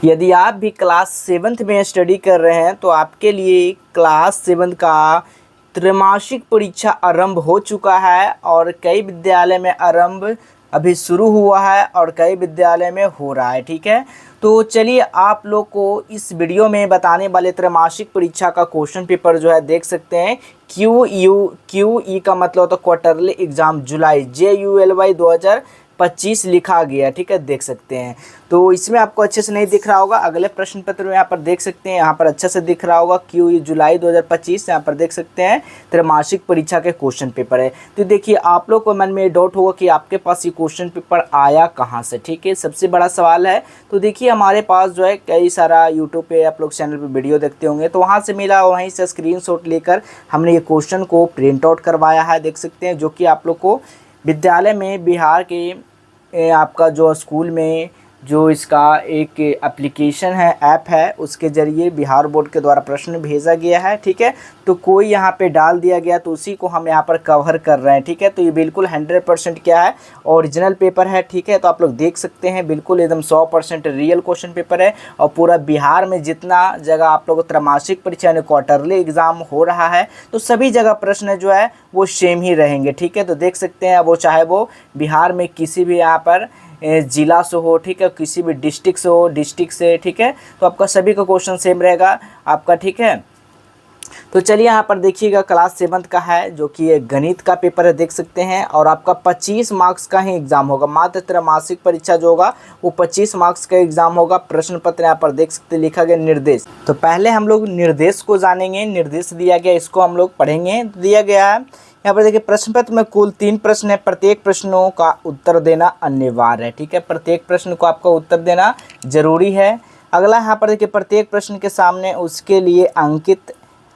यदि आप भी क्लास 7th में स्टडी कर रहे हैं तो आपके लिए क्लास 7 का त्रैमासिक परीक्षा आरंभ हो चुका है और कई विद्यालय में आरंभ अभी शुरू हुआ है और कई विद्यालय में हो रहा है। ठीक है, तो चलिए आप लोग को इस वीडियो में बताने वाले त्रैमासिक परीक्षा का क्वेश्चन पेपर जो है देख सकते हैं। क्यू ई का मतलब होता है क्वार्टरली एग्जाम जुलाई, JULY 2025 लिखा गया। ठीक है, देख सकते हैं। तो इसमें आपको अच्छे से नहीं दिख रहा होगा, अगले प्रश्न पत्र में यहाँ पर देख सकते हैं, यहाँ पर अच्छे से दिख रहा होगा क्यू जुलाई 2025। यहाँ पर देख सकते हैं त्रैमासिक परीक्षा के क्वेश्चन पेपर है। तो देखिए आप लोग को मन में डाउट होगा कि आपके पास ये क्वेश्चन पेपर आया कहाँ से। ठीक है, सबसे बड़ा सवाल है। तो देखिए हमारे पास जो है कई सारा यूट्यूब पे आप लोग चैनल पे वीडियो देखते होंगे, तो वहाँ से मिला, वहीं से स्क्रीनशॉट लेकर हमने ये क्वेश्चन को प्रिंट आउट करवाया है। देख सकते हैं, जो कि आप लोग को विद्यालय में बिहार के आपका जो स्कूल में जो इसका एक एप्लीकेशन है, ऐप है, उसके ज़रिए बिहार बोर्ड के द्वारा प्रश्न भेजा गया है। ठीक है, तो कोई यहाँ पे डाल दिया गया तो उसी को हम यहाँ पर कवर कर रहे हैं। ठीक है, तो ये बिल्कुल 100% क्या है, ओरिजिनल पेपर है। ठीक है, तो आप लोग देख सकते हैं बिल्कुल एकदम 100% रियल क्वेश्चन पेपर है। और पूरा बिहार में जितना जगह आप लोग त्रैमासिक परीक्षा यानी क्वार्टरली एग्ज़ाम हो रहा है, तो सभी जगह प्रश्न जो है वो सेम ही रहेंगे। ठीक है, तो देख सकते हैं वो चाहे वो बिहार में किसी भी यहाँ पर ज़िला से हो, ठीक है, किसी भी डिस्ट्रिक्ट से हो, डिस्ट्रिक्ट से, ठीक है, तो आपका सभी का क्वेश्चन सेम रहेगा आपका। ठीक है, तो चलिए यहाँ पर देखिएगा क्लास 7th का है, जो कि एक गणित का पेपर है, देख सकते हैं। और आपका 25 मार्क्स का ही एग्जाम होगा, मात्र त्रैमासिक परीक्षा जो होगा वो 25 मार्क्स का एग्जाम होगा। प्रश्न पत्र यहाँ पर देख सकते हैं लिखा गया निर्देश। तो पहले हम लोग निर्देश को जानेंगे, निर्देश दिया गया इसको हम लोग पढ़ेंगे। दिया गया है यहाँ पर देखिए प्रश्न पत्र में कुल 3 प्रश्न है, प्रत्येक प्रश्नों का उत्तर देना अनिवार्य है। ठीक है, प्रत्येक प्रश्न को आपका उत्तर देना जरूरी है। अगला यहाँ पर देखिए प्रत्येक प्रश्न के सामने उसके लिए अंकित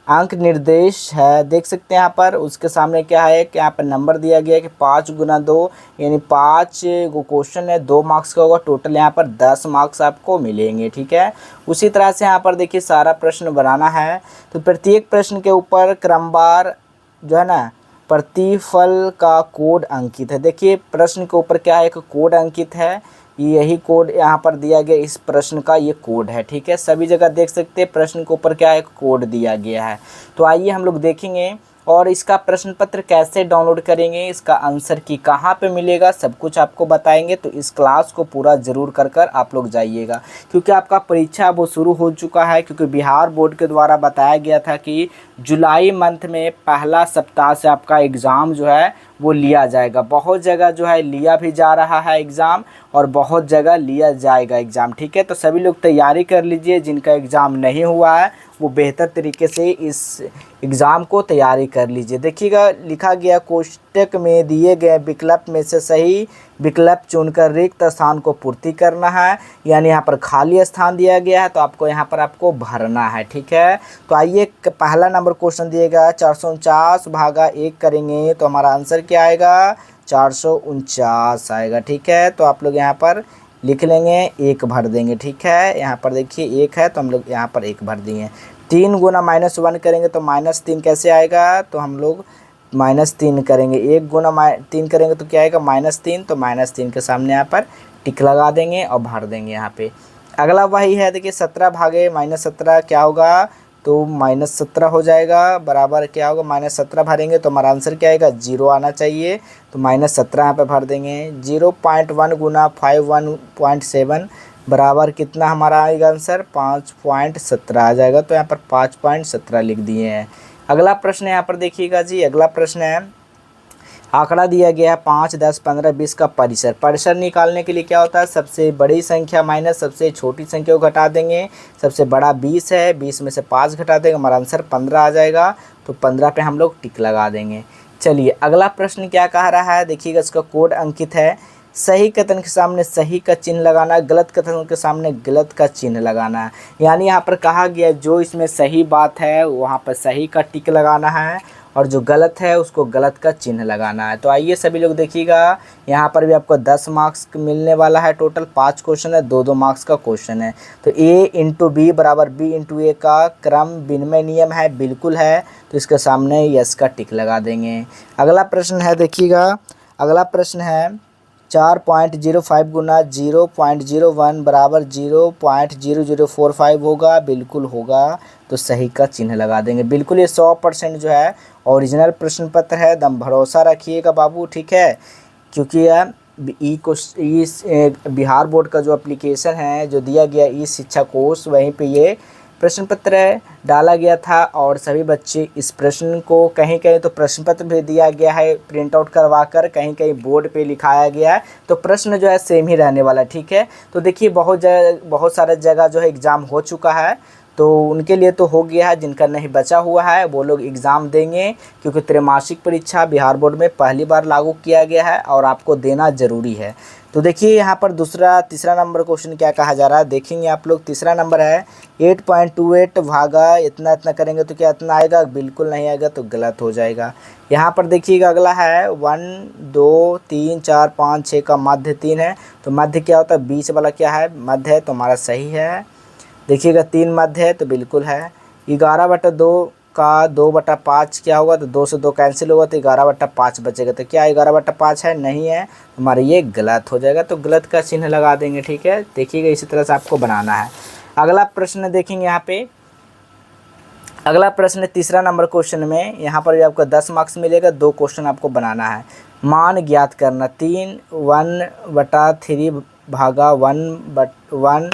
अंक निर्देश है, देख सकते हैं। यहाँ पर उसके सामने क्या है कि यहाँ पर नंबर दिया गया है कि 5 गुना 2 यानी 5 गो क्वेश्चन है, 2 मार्क्स का होगा। टोटल यहाँ पर 10 मार्क्स आपको मिलेंगे। ठीक है, उसी तरह से यहाँ पर देखिए सारा प्रश्न बनाना है। तो प्रत्येक प्रश्न के ऊपर क्रमवार जो है ना प्रतिफल का कोड अंकित है। देखिए प्रश्न के ऊपर क्या है, एक कोड अंकित है, यही कोड यहाँ पर दिया गया, इस प्रश्न का ये कोड है। ठीक है, सभी जगह देख सकते हैं प्रश्न के ऊपर क्या है, कोड दिया गया है। तो आइए हम लोग देखेंगे और इसका प्रश्न पत्र कैसे डाउनलोड करेंगे, इसका आंसर की कहाँ पे मिलेगा, सब कुछ आपको बताएंगे। तो इस क्लास को पूरा ज़रूर कर आप लोग जाइएगा, क्योंकि आपका परीक्षा वो शुरू हो चुका है। क्योंकि बिहार बोर्ड के द्वारा बताया गया था कि जुलाई मंथ में पहला सप्ताह से आपका एग्ज़ाम जो है वो लिया जाएगा। बहुत जगह जो है लिया भी जा रहा है एग्ज़ाम और बहुत जगह लिया जाएगा एग्ज़ाम। ठीक है, तो सभी लोग तैयारी कर लीजिए। जिनका एग्ज़ाम नहीं हुआ है वो बेहतर तरीके से इस एग्ज़ाम को तैयारी कर लीजिए। देखिएगा लिखा गया कोष्टक में दिए गए विकल्प में से सही विकल्प चुनकर रिक्त स्थान को पूर्ति करना है, यानी यहाँ पर खाली स्थान दिया गया है तो आपको यहाँ पर आपको भरना है। ठीक है, तो आइए पहला नंबर क्वेश्चन दिएगा 449 भागा 1 करेंगे तो हमारा आंसर क्या आएगा, 449 आएगा। ठीक है, तो आप लोग यहाँ पर लिख लेंगे, 1 भर देंगे। ठीक है, यहाँ पर देखिए 1 है तो हम लोग यहाँ पर 1 भर दिए। 3 गुना -1 करेंगे तो -3 कैसे आएगा, तो हम लोग -3 करेंगे। 1 गुना 3 करेंगे तो क्या आएगा, -3। तो -3 के सामने यहाँ पर टिक लगा देंगे और भर देंगे यहाँ पे। अगला वही है, देखिए 17 भागे -17 क्या होगा, तो -17 हो जाएगा। बराबर क्या होगा, -17 भरेंगे तो हमारा आंसर क्या आएगा, 0 आना चाहिए। तो -17 यहाँ पे भर देंगे। 0.1 गुना 51.7 बराबर कितना हमारा आएगा आंसर, 5.17 आ जाएगा। तो यहाँ पर 5.17 लिख दिए हैं। अगला प्रश्न यहाँ पर देखिएगा जी, अगला प्रश्न है आंकड़ा दिया गया है 5, 10, 15, 20 का परिसर। परिसर निकालने के लिए क्या होता है, सबसे बड़ी संख्या माइनस सबसे छोटी संख्या को घटा देंगे। सबसे बड़ा 20 है, 20 में से 5 घटा देंगे, हमारा आंसर 15 आ जाएगा। तो 15 पे हम लोग टिक लगा देंगे। चलिए अगला प्रश्न क्या कह रहा है, देखिएगा इसका कोड अंकित है। सही कथन के सामने सही का चिन्ह लगाना, गलत कथन के सामने गलत का चिन्ह लगाना है। यानी यहाँ पर कहा गया जो इसमें सही बात है वहाँ पर सही का टिक लगाना है और जो गलत है उसको गलत का चिन्ह लगाना है। तो आइए सभी लोग देखिएगा, यहाँ पर भी आपको 10 मार्क्स मिलने वाला है। टोटल 5 क्वेश्चन है, 2-2 मार्क्स का क्वेश्चन है। तो A × B बराबर B × A का क्रम विनिमय नियम है, बिल्कुल है। तो इसके सामने यस का टिक लगा देंगे। अगला प्रश्न है देखिएगा, अगला प्रश्न है 4.05 गुना 0.01 बराबर 0.0045 होगा, बिल्कुल होगा, तो सही का चिन्ह लगा देंगे। बिल्कुल ये 100% जो है ओरिजिनल प्रश्न पत्र है, दम भरोसा रखिएगा बाबू, ठीक है। क्योंकि यह बिहार बोर्ड का जो एप्लीकेशन है जो दिया गया ई शिक्षा कोष, वहीं पे ये प्रश्न पत्र डाला गया था और सभी बच्चे इस प्रश्न को कहीं कहीं तो प्रश्न पत्र भी दिया गया है प्रिंट आउट करवा कर, कहीं कहीं बोर्ड पे लिखाया गया है, तो प्रश्न जो है सेम ही रहने वाला, ठीक है। तो देखिए बहुत सारे जगह जो है एग्ज़ाम हो चुका है, तो उनके लिए तो हो गया है, जिनका नहीं बचा हुआ है वो लोग एग्ज़ाम देंगे, क्योंकि त्रैमासिक परीक्षा बिहार बोर्ड में पहली बार लागू किया गया है और आपको देना ज़रूरी है। तो देखिए यहाँ पर तीसरा नंबर क्वेश्चन क्या कहा जा रहा है, देखेंगे आप लोग। तीसरा नंबर है 8.28 भागा इतना इतना करेंगे तो क्या इतना आएगा, बिल्कुल नहीं आएगा, तो गलत हो जाएगा। यहाँ पर देखिएगा अगला है 1 2 3 4 5 6 का मध्य 3 है, तो मध्य क्या होता है, बीच वाला क्या है, मध्य है, तो हमारा सही है। देखिएगा 3 मध्य है, तो बिल्कुल है। 11/2 का 2/5 क्या होगा, तो 2 से 2 कैंसिल होगा, तो 11/5 बचेगा, तो क्या 11/5 है, नहीं है, हमारा ये गलत हो जाएगा, तो गलत का चिन्ह लगा देंगे, ठीक है। देखिएगा इसी तरह से आपको बनाना है। अगला प्रश्न देखेंगे यहाँ पे, अगला प्रश्न तीसरा नंबर क्वेश्चन में, यहाँ पर आपको 10 मार्क्स मिलेगा, 2 क्वेश्चन आपको बनाना है। मान ज्ञात करना, 1/3 भागा 1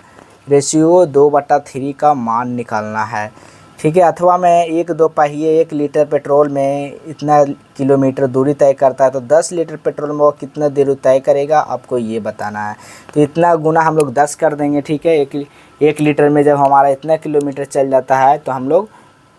रेशियो 2/3 का मान निकालना है, ठीक है। अथवा में 1-2 पहिए 1 लीटर पेट्रोल में इतना किलोमीटर दूरी तय करता है, तो 10 लीटर पेट्रोल में वो कितना दूरी तय करेगा, आपको ये बताना है। तो इतना गुना हम लोग 10 कर देंगे, ठीक है। 1 लीटर में जब हमारा इतना किलोमीटर चल जाता है, तो हम लोग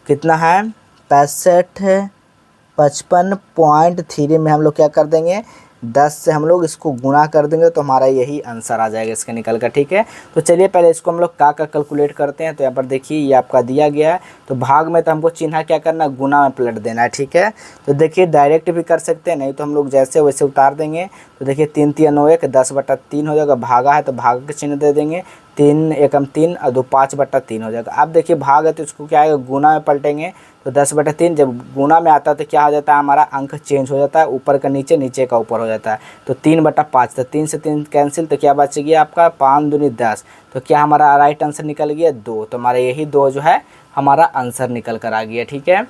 कितना है 55.3 में हम लोग क्या कर देंगे, 10 से हम लोग इसको गुणा कर देंगे, तो हमारा यही आंसर आ जाएगा इसका निकल कर, ठीक है। तो चलिए पहले इसको हम लोग का कैलकुलेट करते हैं। तो यहाँ पर देखिए ये आपका दिया गया है, तो भाग में तो हमको चिन्ह क्या करना, गुना में पलट देना है, ठीक है। तो देखिए डायरेक्ट भी कर सकते हैं, नहीं तो हम लोग जैसे वैसे उतार देंगे। तो देखिए 3 3 9 1 10/3 हो जाएगा, भागा है तो भाग का चिन्ह दे देंगे, 3 एकम 3 और 2 5/3 हो जाएगा। अब देखिए भाग है तो इसको क्या आएगा, गुना में पलटेंगे, तो 10/3 जब गुना में आता है तो क्या हो जाता है, हमारा अंक चेंज हो जाता है, ऊपर का नीचे, नीचे का ऊपर हो जाता है। तो 3/5, तो 3 से 3 कैंसिल, तो क्या बच गया आपका 5 दूनी 10, तो क्या हमारा राइट आंसर निकल गया 2, तो हमारा यही 2 जो है हमारा आंसर निकल कर आ गया, ठीक है।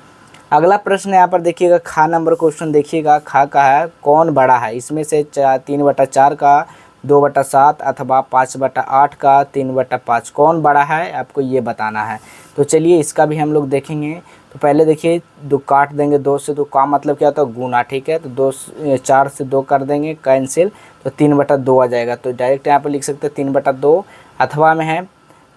अगला प्रश्न यहाँ पर देखिएगा, खा नंबर क्वेश्चन देखिएगा, खा का है कौन बड़ा है, इसमें से 3/4 का 2/7 अथवा 5/8 का 3/5 कौन बड़ा है, आपको ये बताना है। तो चलिए इसका भी हम लोग देखेंगे। तो पहले देखिए 2 काट देंगे, 2 से 2 का मतलब क्या होता है, गुना, ठीक है। तो 4 से 2 कर देंगे कैंसिल, तो 3/2 आ जाएगा। तो डायरेक्ट यहाँ पर लिख सकते हैं 3/2, अथवा में है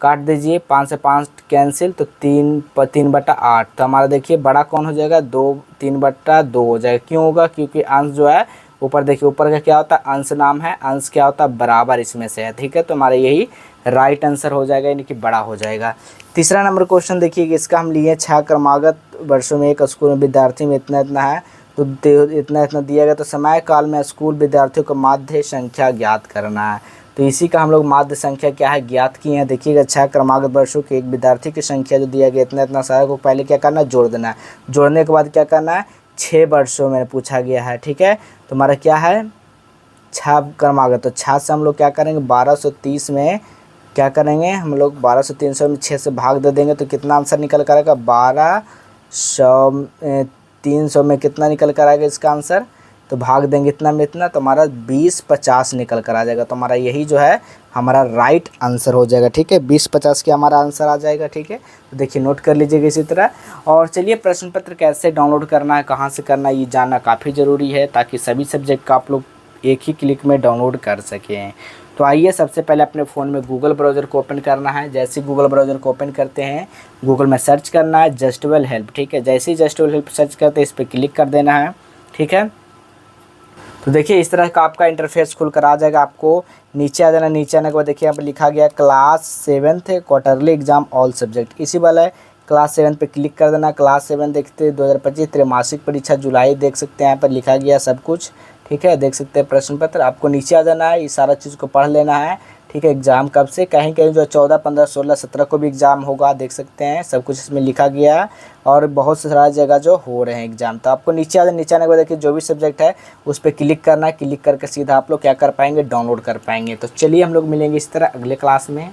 काट दीजिए, 5 से 5 कैंसिल, तो 3/8, तो हमारा देखिए बड़ा कौन हो जाएगा, 3/2 हो जाएगा। क्यों होगा, क्योंकि अंश जो है ऊपर देखिए, ऊपर का क्या होता है, अंश नाम है, अंश क्या होता है, बराबर इसमें से है, ठीक है। तो हमारा यही राइट आंसर हो जाएगा, यानी कि बड़ा हो जाएगा। तीसरा नंबर क्वेश्चन देखिए, इसका हम लिए 6 क्रमागत वर्षों में एक स्कूल में विद्यार्थी में इतना इतना है, तो इतना इतना दिया गया, तो समय काल में स्कूल विद्यार्थियों का माध्य संख्या ज्ञात करना है। तो इसी का हम लोग माध्य संख्या क्या है ज्ञात किए हैं। देखिएगा 6 क्रमागत वर्षों के एक विद्यार्थी की संख्या जो दिया गया इतना इतना सारा को पहले क्या करना है, जोड़ देना है। जोड़ने के बाद क्या करना है, 6 वर्षों में पूछा गया है, ठीक है। तो हमारा क्या है 6 क्रमागत, तो 6 से हम लोग क्या करेंगे 1230 में क्या करेंगे हम लोग 1200 में 6 से भाग दे देंगे, तो कितना आंसर निकल कर आएगा 300 में कितना निकल कर आएगा इसका आंसर, तो भाग देंगे इतना में इतना, तो हमारा 2050 निकल कर आ जाएगा। तो हमारा यही जो है हमारा राइट आंसर हो जाएगा, ठीक है। 2050 की हमारा आंसर आ जाएगा, ठीक है। तो देखिए नोट कर लीजिएगा इसी तरह। और चलिए प्रश्न पत्र कैसे डाउनलोड करना है, कहाँ से करना है, ये जानना काफ़ी ज़रूरी है, ताकि सभी सब्जेक्ट का आप लोग एक ही क्लिक में डाउनलोड कर सकें। तो आइए सबसे पहले अपने फ़ोन में गूगल ब्राउज़र को ओपन करना है। जैसे ही गूगल ब्राउज़र को ओपन करते हैं, गूगल में सर्च करना है जस्टवेल हेल्प, ठीक है। जैसे ही जस्टवेल हेल्प सर्च करते हैं, इस पर क्लिक कर देना है, ठीक है। तो देखिए इस तरह का आपका इंटरफेस खुल कर आ जाएगा। आपको नीचे आ जाना, नीचे आने के बाद देखिए यहाँ पर लिखा गया class 7th quarterly exam all subject, इसी वाला क्लास 7 पे क्लिक कर देना। क्लास 7 देखते 2025 त्रैमासिक परीक्षा जुलाई, देख सकते हैं यहाँ पर लिखा गया सब कुछ, ठीक है। देख सकते हैं प्रश्न पत्र, आपको नीचे आ जाना है, इस सारा चीज़ को पढ़ लेना है, ठीक है। एग्ज़ाम कब से, कहीं कहीं जो 14, 15, 16, 17 को भी एग्ज़ाम होगा, देख सकते हैं सब कुछ इसमें लिखा गया है और बहुत सारा जगह जो हो रहे हैं एग्ज़ाम। तो आपको नीचे आने के बाद देखिए जो भी सब्जेक्ट है उस पर क्लिक करना है, क्लिक करके सीधा आप लोग क्या कर पाएंगे, डाउनलोड कर पाएंगे। तो चलिए हम लोग मिलेंगे इस तरह अगले क्लास में।